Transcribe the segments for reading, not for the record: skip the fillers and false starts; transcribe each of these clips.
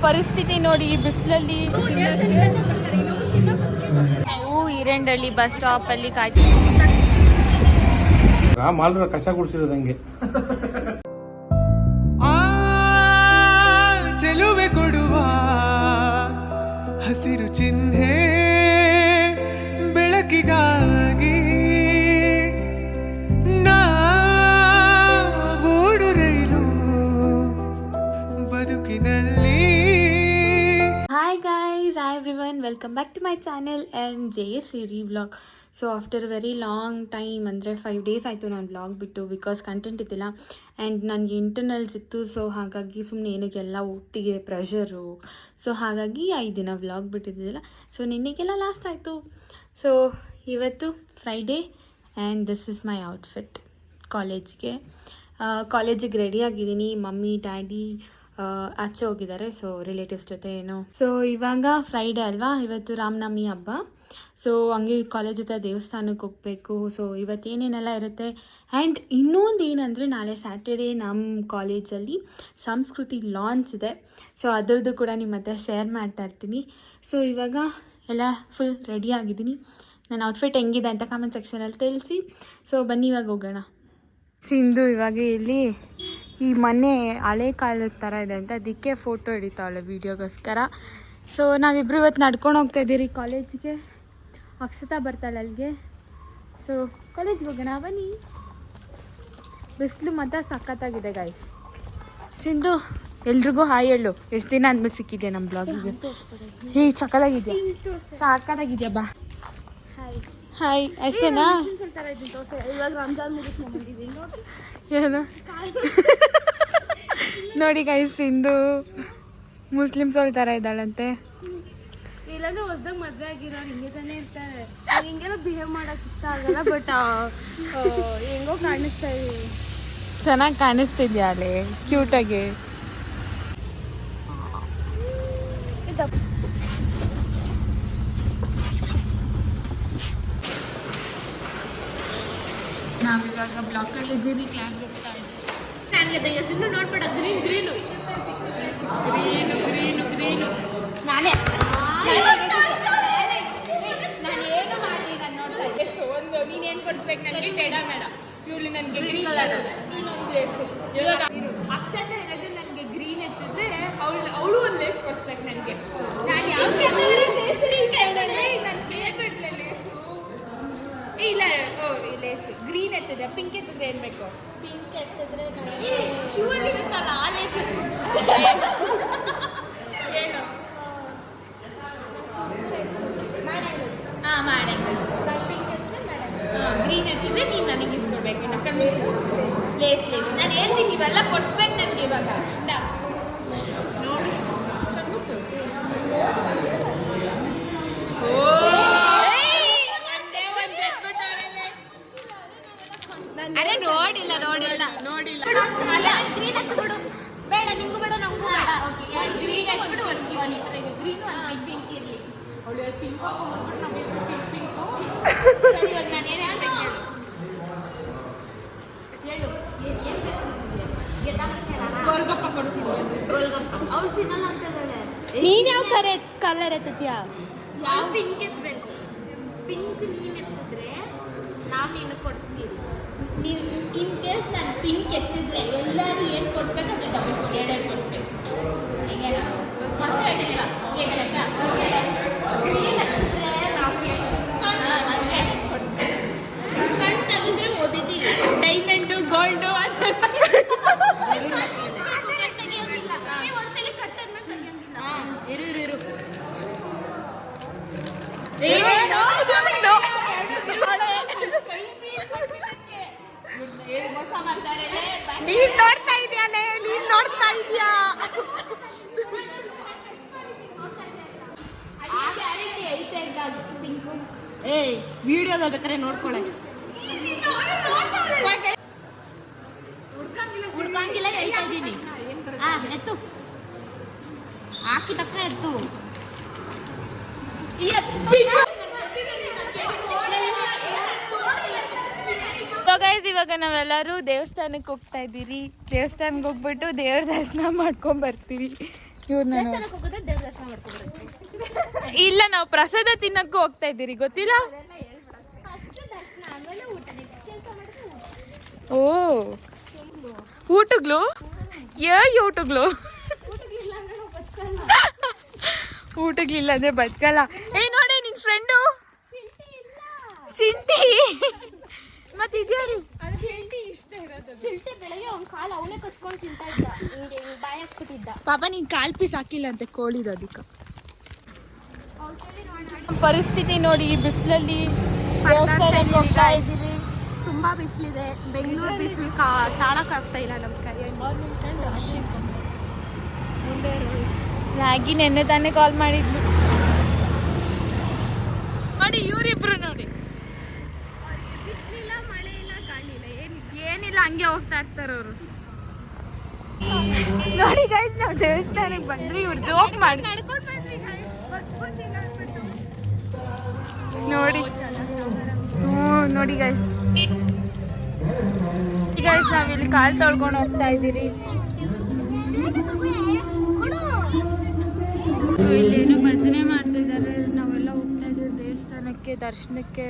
ಪರಿಸ್ಥಿತಿ ನೋಡಿ ಈ ಬಿಸಿಲಲ್ಲಿ. ನಾವು ಹಿರೇಂಡಳ್ಳಿ ಬಸ್ ಸ್ಟಾಪ್ ಅಲ್ಲಿ ಕಾಯ್ತೀವಿ. ಮಾಲ್ರ ಕಸ ಗುಡಿಸಿರೋದಂಗೆ ಚೆಲುವೆ ಕೊಡುವ ಹಸಿರು ಚಿಹ್ನೆ ಬೆಳಕಿಗಾಗಿ ನಾವೂಡು ರೈಲು ಬದುಕಿನಲ್ಲಿ. Hi guys, hi everyone, welcome back to my channel and J Siri vlog. So after very long time ಅಂದರೆ 5 days ಆಯಿತು ನಾನು ವ್ಲಾಗ್ ಬಿಟ್ಟು, ಬಿಕಾಸ್ ಕಂಟೆಂಟ್ ಇದ್ದಿಲ್ಲ ಆ್ಯಂಡ್ ನನಗೆ ಇಂಟರ್ನಲ್ಸ್ ಇತ್ತು. ಸೊ ಹಾಗಾಗಿ ಸುಮ್ಮನೆ ಏನಕ್ಕೆಲ್ಲ ಒಟ್ಟಿಗೆ ಪ್ರೆಷರು. ಸೊ ಹಾಗಾಗಿ 5 ದಿನ ವ್ಲಾಗ್ ಬಿಟ್ಟಿದ್ದಿಲ್ಲ. ಸೊ ನಿನ್ನೆಗೆಲ್ಲ ಲಾಸ್ಟ್ ಆಯಿತು. ಸೊ ಇವತ್ತು Friday and this is my outfit ಕಾಲೇಜಿಗೆ ರೆಡಿಯಾಗಿದ್ದೀನಿ. ಮಮ್ಮಿ ಡ್ಯಾಡಿ ಆಚೆ ಹೋಗಿದ್ದಾರೆ, ಸೊ ರಿಲೇಟಿವ್ಸ್ ಜೊತೆ ಏನೋ. ಸೊ ಇವಾಗ ಫ್ರೈಡೇ ಅಲ್ವಾ, ಇವತ್ತು ರಾಮನವಮಿ ಹಬ್ಬ. ಸೊ ಹಂಗೆ ಕಾಲೇಜ್ ಹತ್ರ ದೇವಸ್ಥಾನಕ್ಕೆ ಹೋಗಬೇಕು. ಸೊ ಇವತ್ತೇನೇನೆಲ್ಲ ಇರುತ್ತೆ. ಆ್ಯಂಡ್ ಇನ್ನೊಂದು ಏನಂದರೆ ನಾಳೆ ಸ್ಯಾಟರ್ಡೇ ನಮ್ಮ ಕಾಲೇಜಲ್ಲಿ ಸಂಸ್ಕೃತಿ ಲಾಂಚ್ ಇದೆ. ಸೊ ಅದರದ್ದು ಕೂಡ ನಿಮ್ಮ ಹತ್ರ ಶೇರ್ ಮಾಡ್ತಾ ಇರ್ತೀನಿ. ಸೊ ಇವಾಗ ಎಲ್ಲ ಫುಲ್ ರೆಡಿ ಆಗಿದ್ದೀನಿ. ನನ್ನ ಔಟ್ಫಿಟ್ ಹೆಂಗಿದೆ ಅಂತ ಕಾಮೆಂಟ್ ಸೆಕ್ಷನಲ್ಲಿ ತಿಳಿಸಿ. ಸೊ ಬನ್ನಿ ಇವಾಗ ಹೋಗೋಣ. ಸಿಂಧು ಇವಾಗ ಇಲ್ಲಿ ಈ ಮನೆ ಹಳೆ ಕಾಲದ ಥರ ಇದೆ ಅಂತ ಅದಕ್ಕೆ ಫೋಟೋ ಹಿಡಿತಾವಳೆ ವೀಡಿಯೋಗೋಸ್ಕರ. ಸೊ ನಾವಿಬ್ಬರು ಇವತ್ತು ನಡ್ಕೊಂಡು ಹೋಗ್ತಾ ಇದ್ದೀರಿ ಕಾಲೇಜಿಗೆ. ಅಕ್ಷತಾ ಬರ್ತಾಳೆ ಅಲ್ಲಿಗೆ. ಸೊ ಕಾಲೇಜಿಗೆ ಹೋಗೋಣ ಬನ್ನಿ. ಬಿಸಿಲು ಮಾತ್ರ ಸಖತ್ತಾಗಿದೆ ಗೈಸ್. ಸಿಂಧು ಎಲ್ರಿಗೂ ಹಾಯ್ ಹೇಳು. ಎಷ್ಟು ದಿನ ಅಂದ್ಬಿಟ್ಟು ಸಿಕ್ಕಿದೆ ನಮ್ಮ ಬ್ಲಾಗಿಗೆ. ಹೇ ಸಖತ್ತಾಗಿದೆಯಾ, ಸಖತ್ತಾಗಿದೆಯಾ, ಬಾ ಹಾಯ್. ಅಷ್ಟೇನಾ? ಇವಾಗ ರಂಜಾನ್ ಮುಗಿಸ್ಕೊಂಡ್ಬಂದಿದ್ದೀನಿ ಏನು ನೋಡಿ ಗೈಸ್, ಸಿಂಧು ಮುಸ್ಲಿಮ್ಸ್ ಅವ್ರ ಥರ ಇದ್ದಾಳಂತೆ. ಇಲ್ಲಾಂದ್ರೆ ಹೊಸ್ದಾಗ ಮದುವೆ ಆಗಿರೋರು ಹಿಂಗೆ ತಾನೇ ಇರ್ತಾರೆ. ಹಿಂಗೆಲ್ಲ ಬಿಹೇವ್ ಮಾಡೋಕೆ ಇಷ್ಟ ಆಗಲ್ಲ, ಬಟ್ ಹೆಂಗೋ ಕಾಣಿಸ್ತಾ ಇದೀವಿ. ಚೆನ್ನಾಗಿ ಕಾಣಿಸ್ತಿದ್ಯಾ ಅಲ್ಲಿ ಕ್ಯೂಟಾಗಿ. ನಾವಿವಾಗ ಬ್ಲಾಕಲ್ಲಿ ಇದ್ದೀರಿ, ಕ್ಲಾಸ್ಗೆ ಹೋಗ್ತಾ ಇದ್ದೀವಿ. ನನಗೆ ನೋಡ್ಬೇಡ, ಗ್ರೀನು ಗ್ರೀನು ನಾನೇ ನಾನೇನು ಮಾಡಿ ನಾನು ನೋಡ್ತಾ ಇದ್ದೆ. ಸೊ ಒಂದು ನೀನೇನು ಕೊಡ್ಬೇಕು ನನಗೆ ಟೆಡ ಮೇಡ, ಇವಳು ನನಗೆ ಗ್ರೀನ್ ಕಲರ್, ಇನ್ನೊಂದು ಲೇಸು. ಇವಾಗ ಅಕ್ಷತೆ ಏನಾದ್ರು ನನಗೆ ಗ್ರೀನ್ ಎತ್ತಿದ್ರೆ ಅವಳು ಒಂದು ಲೇಸ್ ಕೊಡ್ಸ್ಬೇಕು ನನಗೆ. ನಾನು ಯಾವ ನನ್ನ ಫೇವ್ರೆಟ್ ಲೇಸು ಇಲ್ಲ. ಈ ಲೇಸು ಗ್ರೀನ್ ಎತ್ತಿದೆ, ಪಿಂಕ್ ಎತ್ತಿದ್ರೆ ಏನು ಬೇಕು? ಪಿಂಕ್ ಎತ್ತಿದ್ರೆ ಶೂಲ್ ಇರುತ್ತಲ್ಲ ಆ ಲೇಸ್ ಏನು? ಹಾಂ ಮಾಡಂಗಲ್ಸ್. ಪಿಂಕ್ ಎತ್ತಿದ್ರೆ ಗ್ರೀನ್ ಎತ್ತಿದ್ರೆ ನೀನು ನನಗೆ ಇಸ್ಕೊಡ್ಬೇಕು. ಲೇಸ್ ನಾನು ಹೇಳ್ತೀನಿ, ಇವೆಲ್ಲ ಕೊಡ್ಸ್ಬೇಕು ನನಗೆ ಇವಾಗ. ನೋಡಿ ಅರೆ ನೋಡಿಲ್ಲ ಗ್ರೀನ್ ಎತ್ಬಿಡು. ಬೇಡ ನಿಂಗೂ ಬೇಡ ನಮಗೂ ಬೇಡ. ಓಕೆ, ಗ್ರೀನ್ ಎತ್ಬಿಡು. ಒಂದು ಗ್ರೀನು ಒಂದು ಪಿಂಕ್ ಇರಲಿ. ಅವಳು ಪಿಂಕ್ ಹಾಕೊಂಡ್ಬಂದ್ಬಿಟ್ಟು ನಮಗೆ ಪಿಂಕು. ಸರಿ, ಇವಾಗ ನಾನು ಏನು ಹೇಳ್ಬೇಕು ಹೇಳು. ಗೋಲ್ಗಪ್ಪ ಕೊಡ್ತೀನಿ. ಗೋಲ್ಗಪ್ಪ ಅವ್ಳು ತಿನ್ನಲ್ಲ ಅಂತ ಹೇಳಿ. ನೀನ್ ಯಾವ ಕಲರ್ ಎತ್ತತ್ಯಾ? ಯಾವ ಪಿಂಕ್ ಎತ್ತಬೇಕು? ಪಿಂಕ್ ನೀನು ಎತ್ತಿದ್ರೆ ನಾವು ನೀನು ಕೊಡಿಸ್ತೀವಿ. ನೀವು ಇನ್ ಕೇಸ್ ನಾನು ಪಿಂಕ್ ಎತ್ತಿದ್ರೆ ಎಲ್ಲರೂ ಏನು ಕೊಡಿಸ್ಬೇಕು ಅದು ಡಬ್ಬಲ್ ಕೊಡಿ, ಎರಡೆರಡು ಕೊಡಿಸ್ಬೇಕು. ಹೀಗೆ ಗ್ರೀನ್ ಎತ್ತಿದ್ರೆ ನಾವು ಕಣ್ಣು ತೆಗೆದ್ರೆ ಓದಿದ್ದೀವಿ. ಡೈಮಂಡು ಗೋಲ್ಡು ಒಂದ್ಸಲಿ ಕಟ್ಟಾದ್ಮೇಲೆ ತೆಗಿಯಂಗಿಲ್ಲ. ಮೋಸ ಮಾಡ್ತಾರೆ. ನೀನ್ ನೋಡ್ತಾ ಇದ್ಯಾನೆ, ನೀನ್ ನೋಡ್ತಾ ಇದ್ಯಾ? ಏಯ್ ವಿಡಿಯೋದ ಬೇಕಾದ್ರೆ ನೋಡ್ಕೊಳ್ಳೆ. ಹುಡ್ಕಂಗಿಲ್ಲ ಹೇಳ್ತಾ ಇದ್ದೀನಿ. ಎತ್ತು ಹಾಕಿದ ತಕ್ಷಣ ಎತ್ತು. ಇವಾಗ ನಾವೆಲ್ಲರೂ ದೇವಸ್ಥಾನಕ್ಕೆ ಹೋಗ್ತಾ ಇದ್ದೀರಿ. ದೇವಸ್ಥಾನಕ್ಕೆ ಹೋಗ್ಬಿಟ್ಟು ದೇವ್ರ ದರ್ಶನ ಮಾಡ್ಕೊಂಡು ಬರ್ತೀವಿ. ಇವ್ರನ್ನ ದೇವಸ್ಥಾನಕ್ಕೆ ಹೋಗೋದು ದೇವ್ರ ದರ್ಶನ ಮಾಡ್ಕೊಂಡು ಇಲ್ಲ, ನಾವು ಪ್ರಸಾದ ತಿನ್ನಕ್ಕೂ ಹೋಗ್ತಾ ಇದ್ದೀರಿ, ಗೊತ್ತಿಲ್ಲ? ಫಸ್ಟ್ ದರ್ಶನ ಆಮೇಲೆ ಊಟ ಕೆಲಸ ಮಾಡಿದ್ರೆ ಊಟ. ಓ ಊಟಗಳು ಊಟಗಳು ಊಟಗಳಿಲ್ಲ ಅಂದ್ರೆ ನಾವು ಬದುಕಲ್ಲ. ಊಟಗಳಿಲ್ಲ ಅಂದ್ರೆ ಬದುಕಲ್ಲ. ನೋಡಿ ನಿನ್ ಫ್ರೆಂಡು ಸಿಂಟಿ ಮತ್ತಿದ್ಯಾರು? ಶಿಲ್ಟಿ ಬೆಳಗ್ಗೆ ಅವ್ನ ಕಾಲು ಅವನೇ ಕಚ್ಕೊಂಡು ತಿಂತಾ ಇದ್ದ, ಹಿಂಗೆ ಬಾಯಿ ಹಾಕ್ಬಿಟ್ಟಿದ್ದ. ಪಾಪ ನೀನ್ ಕಾಲ್ ಪೀಸ್ ಹಾಕಿಲ್ಲ ಅಂತೆ ಕೋಳಿದು, ಅದಕ್ಕೆ. ಪರಿಸ್ಥಿತಿ ನೋಡಿ, ಈ ಬಿಸಿಲಲ್ಲಿ ದೇವಸ್ಥಾನಕ್ಕೆ ಹೋಗ್ತಾ ಇದ್ದೀವಿ. ತುಂಬಾ ಬಿಸಿಲಿದೆ, ಬೆಂಗಳೂರು ಬಿಸಿಲು ತಾಳಕ್ಕಾಗ್ತಾ ಇಲ್ಲ ನಮ್ಮ ಕೈಯಲ್ಲಿ. ರಾಗಿ ನೆನ್ನೆ ತಾನೇ ಕಾಲ್ ಮಾಡಿದ್ಲು ನೋಡಿ. ಇವರಿಬ್ರು ನೋಡಿ, ಬಿಸಿಲಿಲ್ಲ, ಮಳೆ ಇಲ್ಲ, ಗಾಳಿ ಇಲ್ಲ, ಏನಿಲ್ಲ, ಹಂಗೆ ಹೋಗ್ತಾ ಇರ್ತಾರೆ ಅವರು. ನೋಡಿ ಗೈಸ್, ನಾವು ದೇವಸ್ಥಾನಕ್ಕೆ ಬಂದ್ರಿ, ಇವ್ರು ಜೋಕ್ ಮಾಡಿ ನಡ್ಕೊಂಡು ಬಂದ್ರಿ ನೋಡಿ. ನೋಡಿ ಗೈಸ್, ನಾವಿಲ್ಲಿ ಕಾಲ್ ತೊಳ್ಕೊಂಡು ಹೋಗ್ತಾ ಇದ್ದೀರಿ. ಸೊ ಇಲ್ಲೇನೋ ಭಜನೆ ಮಾಡ್ತಾ ಇದ್ದಾರೆ, ನಾವೆಲ್ಲ ಹೋಗ್ತಾ ಇದ್ದೀವಿ ದೇವಸ್ಥಾನಕ್ಕೆ ದರ್ಶನಕ್ಕೆ.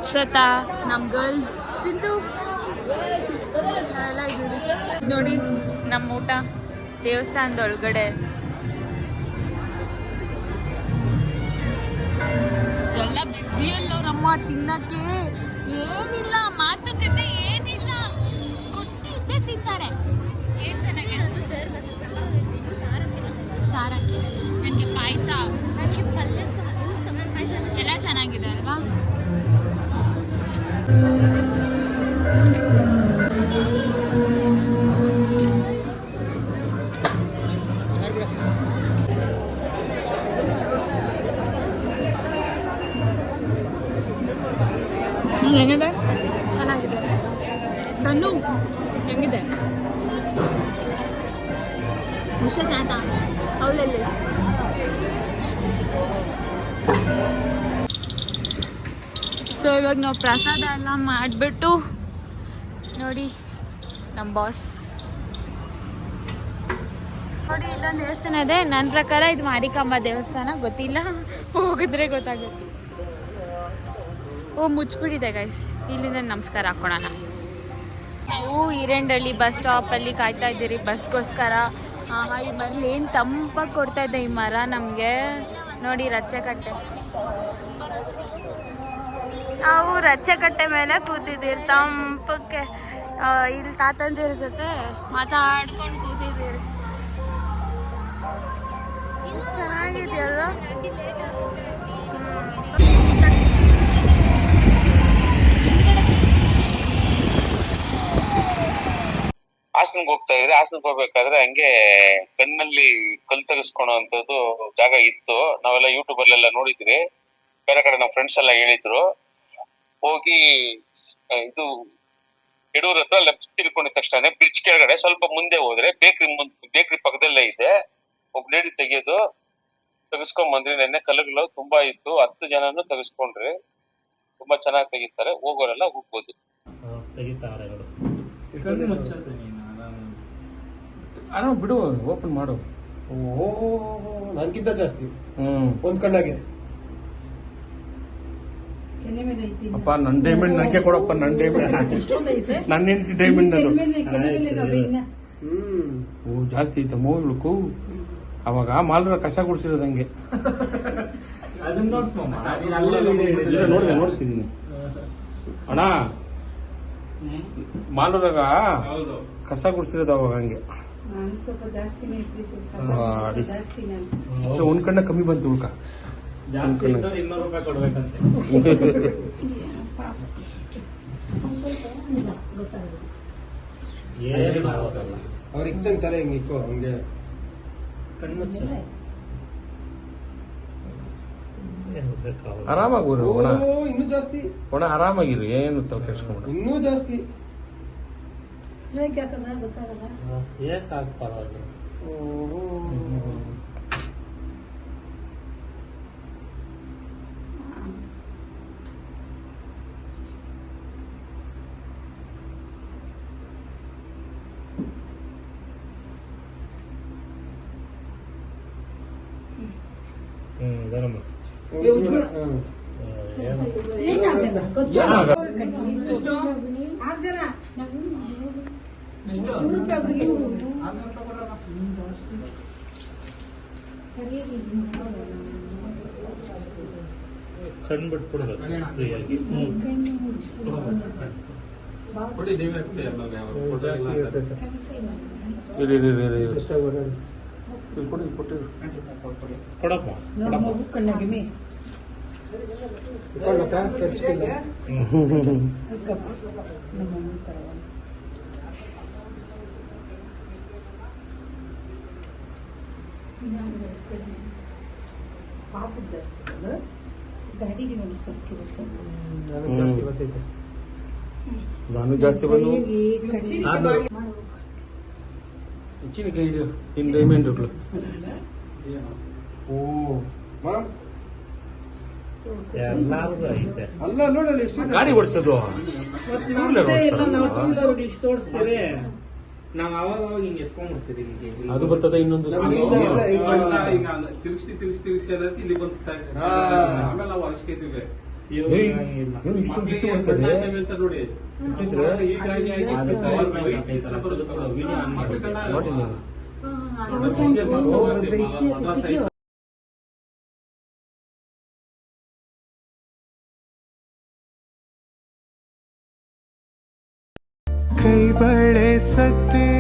ಶ್ವೇತಾ, ನಮ್ಮ ಗರ್ಲ್ಸ್, ಸಿಂಧು ಎಲ್ಲ ಇದ್ದೀವಿ ನೋಡಿ. ನಮ್ಮ ಊಟ ದೇವಸ್ಥಾನದೊಳಗಡೆ ಎಲ್ಲ ಬ್ಯುಸಿಯಲ್ಲವ್ರಮ್ಮ, ತಿನ್ನಕ್ಕೆ ಏನಿಲ್ಲ, ಮಾತುಕತೆ ಏನಿಲ್ಲ, ಕೊಟ್ಟಿದ್ದೇ ತಿಂತಾರೆ. ಏನು ಚೆನ್ನಾಗಿರೋದು ಸಾರಕ್ಕೆ. ನನಗೆ ಪಾಯಸ, ನನಗೆ ಪಲ್ಯ ಎಲ್ಲ ಚೆನ್ನಾಗಿದೆ ಅಲ್ವಾ? ಹೆಂಗಿದೆ? ಚೆನ್ನಾಗಿದೆ. ತನ್ನು ಹೆಂಗಿದೆ? ಹುಷ ತಾತ ಅವಳಲ್ಲಿ ಸೊ ಇವಾಗ ನಾವು ಪ್ರಸಾದ ಎಲ್ಲ ಮಾಡಿಬಿಟ್ಟು ನೋಡಿ ನಮ್ಮ ಬಾಸ್ ನೋಡಿ, ಇಲ್ಲೊಂದು ದೇವಸ್ಥಾನ ಇದೆ. ನನ್ನ ಪ್ರಕಾರ ಇದು ಮಾರಿಕಾಂಬ ದೇವಸ್ಥಾನ, ಗೊತ್ತಿಲ್ಲ, ಹೋಗಿದ್ರೆ ಗೊತ್ತಾಗುತ್ತೆ. ಓ ಮುಚ್ಚಿಬಿಟ್ಟಿದೆ ಗೈಸ್, ಇಲ್ಲಿಂದ ನಮಸ್ಕಾರ ಹಾಕೋಣ. ನಾವು ಹಿರೇಂಡಳ್ಳಿ ಬಸ್ ಸ್ಟಾಪಲ್ಲಿ ಕಾಯ್ತಾ ಇದ್ದೀರಿ ಬಸ್ಗೋಸ್ಕರ. ಈ ಮನೇಲಿ ಏನು ತಂಪಾಗಿ ಕೊಡ್ತಾ ಇದೆ ಈ ಮರ ನಮಗೆ. ನೋಡಿ ರಚ್ಚೆಕಟ್ಟೆ, ನಾವು ರಚ್ಚೆಕಟ್ಟೆ ಮೇಲೆ ಕೂತಿದ್ದೀರಿ ತಂಪಕ್ಕೆ. ಇಲ್ಲಿ ತಾತಂದಿರ ಜೊತೆ ಮಾತಾಡ್ಕೊಂಡು ಕೂತಿದ್ದೀರಿ. ಚೆನ್ನಾಗಿದೆಯಲ್ಲ? ಹಾಸನಕ್ಕೆ ಹೋಗ್ತಾ ಇದ್ರೆ, ಹಾಸನಕ್ಕೆ ಹೋಗ್ಬೇಕಾದ್ರೆ ಹಂಗೆ ಕಣ್ಣಲ್ಲಿ ಕಲ್ ತೆಗೆಸ್ಕೊಳೋ ಅಂತದ್ದು ಜಾಗ ಇತ್ತು. ನಾವೆಲ್ಲ ಯೂಟ್ಯೂಬ್ ಅಲ್ಲೆಲ್ಲ ನೋಡಿದ್ರಿ, ಬೇರೆ ಕಡೆ ನಮ್ಮ ಫ್ರೆಂಡ್ಸ್ ಎಲ್ಲ ಹೇಳಿದ್ರು. ಹೋಗಿ ಇದು ಯಡೂರ್ ಹತ್ರ ಲೆಫ್ಟ್ ತಿರ್ಕೊಂಡಿದ ತಕ್ಷಣ ಬ್ರಿಡ್ಜ್ ಕೆಳಗಡೆ ಸ್ವಲ್ಪ ಮುಂದೆ ಹೋದ್ರೆ ಬೇಕ್ರಿ ಪಕ್ಕದಲ್ಲೇ ಇದೆ. ಒಬ್ಬ ಲೇಡಿ ತೆಗಿಸ್ಕೊಂಡ್ ಬಂದ್ರಿ. ನೆನ್ನೆ ಕಲ್ಲುಗಳು ತುಂಬಾ ಇತ್ತು, 10 ಜನನು ತೆಗಿಸ್ಕೊಂಡ್ರಿ. ತುಂಬಾ ಚೆನ್ನಾಗಿ ತೆಗಿತಾರೆ, ಹೋಗೋರೆಲ್ಲ ಹೋಗ್ಬೋದು. ಆರಾಮ್ ಬಿಡು, ಓಪನ್ ಮಾಡು. ನನ್ಗಿಂತ ಜಾಸ್ತಿ ಒಂದ್ ಕಣ್ಣಾಗೆ. ಅಪ್ಪ ನನ್ ಡೈಮಂಡ್ ನನಗೆ ಕೊಡಪ್ಪ, ನನ್ ಡೈಮಂಡ್ ನನ್ನ ಹೆಂಡತಿ ಡೈಮಂಡ್ ಅದು. ಓ ಜಾಸ್ತಿ ಐತ ಮೂವಳ್ಕು. ಅವಾಗ ಮಾಲ್ರ ಕಸ ಗುಡಿಸಿರೋದಂಗೆ ನೋಡಿದೆ, ನೋಡ್ಸಿದೀನಿ ಅಣ್ಣ. ಮಾಲೂರಾಗ ಕಸ ಗುಡಿಸಿರೋದು ಅವಾಗ ಹಂಗೆ ಒಂದ್ ಕಣ್ಣ ಕಮ್ಮಿ ಬಂತು ಉಳ್ಕ ಅವ್ರ ಇದ್ದಂಗೆ ತಲೆ ಹಿಂಗೆ ಇಕ್ಕೋ ಹಂಗೆ ಆರಾಮಾಗಿ ಒಣ ಇನ್ನೂ ಜಾಸ್ತಿ ಒಣ ಆರಾಮಾಗಿರು ಏನು ತಲೆ ಕೆಡ್ಸ್ಕೊಂಬಿಡ ಇನ್ನೂ ಜಾಸ್ತಿ ಇಟ್ಕೊಳ್ಳಕ್ಕ ಖರ್ಚಿಲ್ಲ ಜಾಸ್ತಿ ಬರ್ತೈತೆ ನಾನು ಜಾಸ್ತಿ ಬಂದು ಹೆಚ್ಚಿನಕಾಯಿ ಇನ್ ಡೈಮಂಡ್ ಓ ಅಲ್ಲ ನೋಡಲ್ಲ ಎಷ್ಟು ಗಾಡಿ ಓಡಿಸೋದು ನಾವ್ ಅವಾಗ ಹಿಂಗ್ ಎತ್ಕೊಂಡ್ಬಿಡ್ತೀರಿ ಅದು ಬರ್ತದೆ ಇನ್ನೊಂದು ತಿರ್ಗಿಸಿ ಇಲ್ಲಿ ಬಂದು ಆಮೇಲೆ ನಾವು ಅರಿಸ್ಕೈತೀವಿ ಇಷ್ಟೊಂದು ಬಿಸಿ ಬರ್ತದೆ ನೋಡಿ ಕೈ ಬಳೆ ಸತ್ತೆ